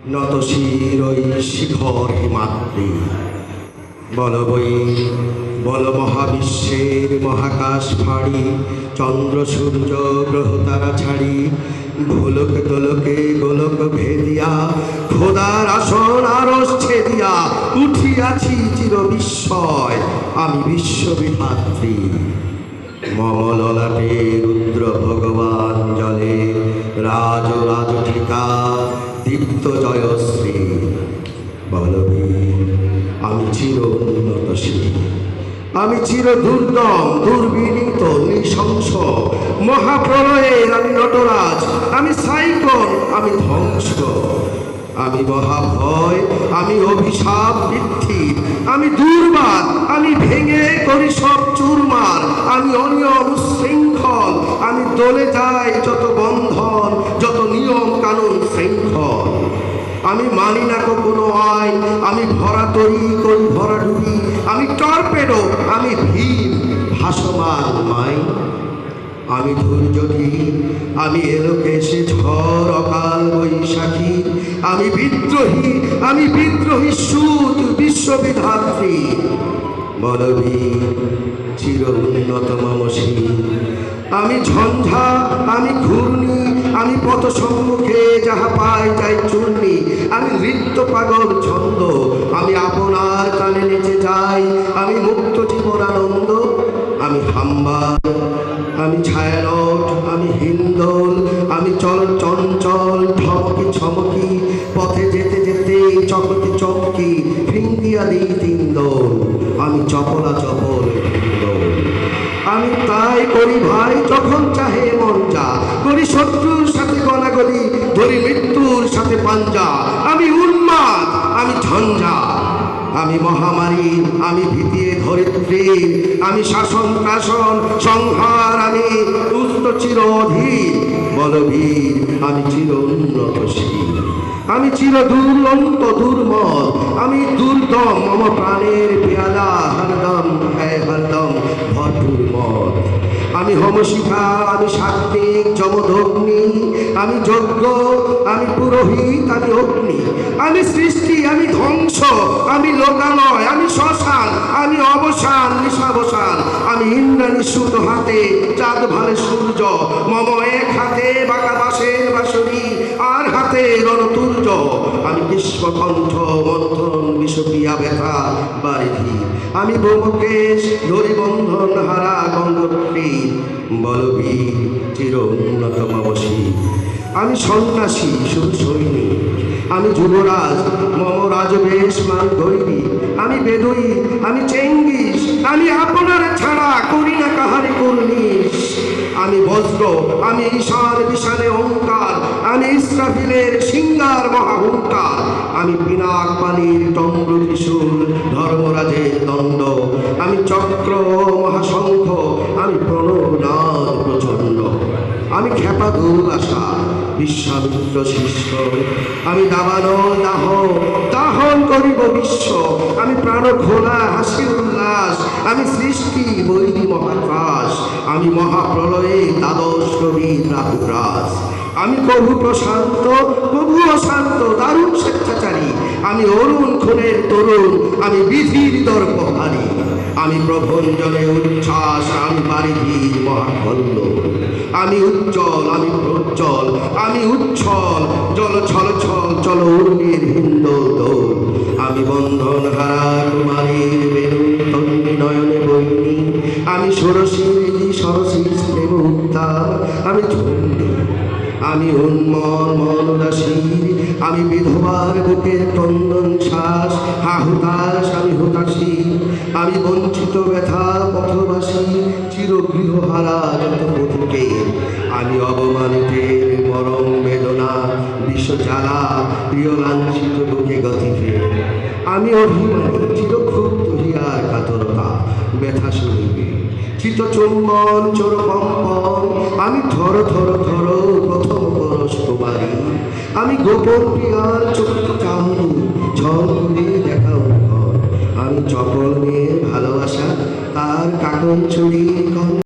নতশির ওই শিখর হিমাদ্রি বল বই বল মহাবিশ্বের মহাকাশ ফাড়ি চন্দ্র সূর্য গ্রহ তারা ছাড়ি ভোলক দোলকে গোলক ভেদিয়া খোদার আসন আরশ ছেদিয়া উঠিয়াছি চির বিস্ময় আমি বিশ্ববিধাত্রী মম ললাটে রুদ্র ভগবান জলে রাজ রাজঠিকা দীপ্ত জয়শ্রী বলবীর আমি চির উন্নতশীল আমি চির দুর্দম দুর্বিনীত নৃশংস মহাপ্রলয়ের আমি নটরাজ আমি সাইক্লোন আমি ধ্বংস আমি মহাভয় আমি অভিশাপ বৃদ্ধির আমি দুর্বার আমি ভেঙে করি সব চুরমার আমি অনিয়ম শৃঙ্খল আমি দলে যাই যত বন্ধন যত নিয়ম কানুন শৃঙ্খল আমি মানি না কোনো আইন আমি ভরা তরি করি ভরা ডুবি আমি টর্পেডো আমি ভীম ভাসমান মাই আমি ধৈর্যধীর আমি এলোকেশে ঝড় অকাল বৈশাখী আমি বিদ্রোহী সুত বিশ্ববিধাত্রী বলবীর চির উন্নত মমশীল আমি ঝঞ্ঝা আমি ঘূর্ণি আমি পথ সম্মুখে যাহা পাই যাই চূর্ণি আমি নৃত্য পাগল ছন্দ আমি আপনার কানে নেচে যাই আমি মুক্ত জীবনানন্দ আমি হাম্বা আমি ছায়ানট আমি হিন্দোল আমি চল চঞ্চল ঠমকি ছমকি পথে যেতে যেতে চমকি চমকি ফিঙ্গিয়া দিই তিনদোল আমি চপলা চপল হিন্দোল আমি তাই করি ভাই যখন চাহে মন যা করি শত্রুর সাথে গলাগলি ধরি মৃত্যুর সাথে পাঞ্জা আমি উন্মাদ আমি ঝঞ্ঝা আমি মহামারী আমি ভীতিয়ে ধরিত্রী আমি শাসন শাসন সংহার আমি দুষ্ট চির অধীর বলবীর আমি চির উন্নতশীল আমি চির দুর্লন্ত দুর্মল আমি দুর্দম মম প্রাণের পেয়ালা হরদম হরদম ভরপুর মদ আমি হোমশিখা আমি সাত্বিক যমদগ্নি আমি যজ্ঞ আমি পুরোহিত আমি অগ্নি আমি সৃষ্টি আমি ধ্বংস আমি লোকালয় আমি শ্মশান আমি অবসান নিশাবসান আমি ইন্দ্রাণী সুত হাতে চাঁদ ভালে সূর্য মম এক হাতে বাঁকা বাঁশের বাঁশরি আর হাতে রণতুর্য আমি বিশ্বকণ্ঠ মন্থন বিষক্রিয়া ব্যথা বারিধি আমি ব্রহ্মকেশ ধরি বন্ধন হারা গঙ্গোত্রী বলবীর চির উন্নত মমশীল আমি সন্ন্যাসী শুধু সৈনিক আমি যুবরাজ মম রাজবেশ মান ধরিবি আমি বেদুই আমি চেঙ্গিস আমি আপনার ছাড়া করি না কাহারে কর্নিস আমি বজ্র আমি ঈশান বিশানে ওঙ্কার আমি ইসরাফিলের সিঙ্গার মহাহুঙ্কার আমি পিনাক পানির তন্দ্র ত্রিশূল ধর্মরাজের দণ্ড আমি চক্র মহাশঙ্খ আমি প্রণবনাদ প্রচণ্ড আমি খেপা দুর্বাসা বিশ্বামিত্র শিষ্য আমি দাবানো দাহ দাহন করিব বিশ্ব আমি প্রাণ খোলা হাসি উল্লাস আমি সৃষ্টি বৈরি মহাকাশ আমি মহাপ্রলয়ে দ্বাদশ কবির রাহুগ্রাস আমি প্রভু প্রশান্ত প্রভু অশান্ত দারুণ স্বেচ্ছাচারী আমি অরুণ খুনের তরুণ আমি বিধির দর্পহারী আমি প্রভঞ্জনে উচ্ছ্বাস আমি বারিধির মহাকল্ল আমি উজ্জ্বল আমি প্রজ্জ্বল আমি উচ্ছল জল ছল ছল চল উর্মির হিন্দোল দোল আমি বন্ধন হারা কুমারীর বেনু তন্নি নয়নে বৈনী আমি ষোড়শীর সরসীর প্রেম উত্তাপ আমি ঝুন্ডি আমি উন্মন মন উদাসীর আমি বিধবার বুকের তন্দন শ্বাস হাহুতাস আমি হতাশী আমি বঞ্চিত ব্যথা পথবাসী চির গৃহহারা যত পথুকে আমি অবমানিতের মরম বেদনা বিষ জ্বালা প্রিয় লাঞ্ছিত বুকে গতিতে আমি অভিমানী চিরক্ষুব্ধ হিয়ার কাতরতা ব্যথা শুনিবে চিত চুম্বন চোর কম্পন আমি থর থর থর প্রথম পরশ কুমারী আমি গোপন প্রিয়ার চোখ চাহনি ঝড় দেখাও ঘর আমি চপল নিয়ে ভালোবাসা তার কাকন চুরি